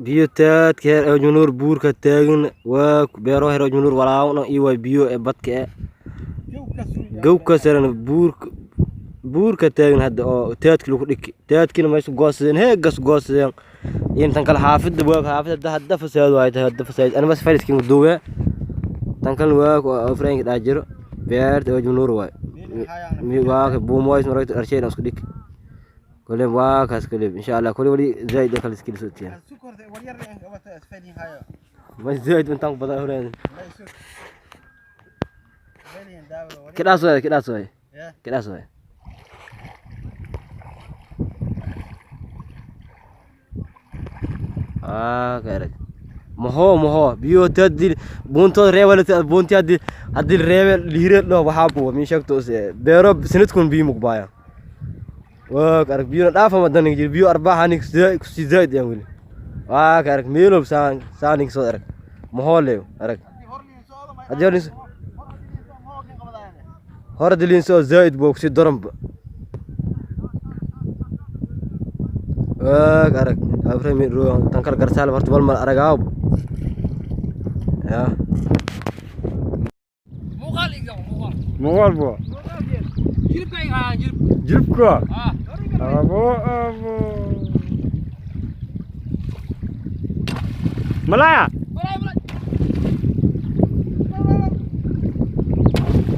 biyo taad keer oo junuur buurka taagan waa beero hero junuur walaawna iyo way biyo ee badka ee gowka saran buurka taagan hadda oo taadkii lagu dhiki taadkiina meesha goosadeen heegas goosadeen intan kala xaafida waa xaafida hadda fasaad way hadda fasaad ana mas fariiskii mudoowe tan kale waa oo frank dhaajiro beerta oo junuur way mi waa buumoys marayt arsheen isku dhiki كل واقع كل إن شاء الله كل ولي زايد يخلص كل سوتين. ما زايد من تانك بدأ هرين. كده سوي كده سوي كده سوي. كده. مهو بيو تدي بونتو ريول بونتي هدي الريول ليرة لو بحابه ميشك توس بيرب سنتكون بيمك بايا. وكارك بيو نافع مدن يجي بيو أربعة هنيك زايد يا ولي وكارك ميلو سانيك صدرك مهوليو أرك أجرني هرد اللي نسوا زايد بوكسي درم وكارك أفرمي رو تنكر كرسال برتبال مال أرجعوا يا مغال بوا جرب كوا أبو ملايا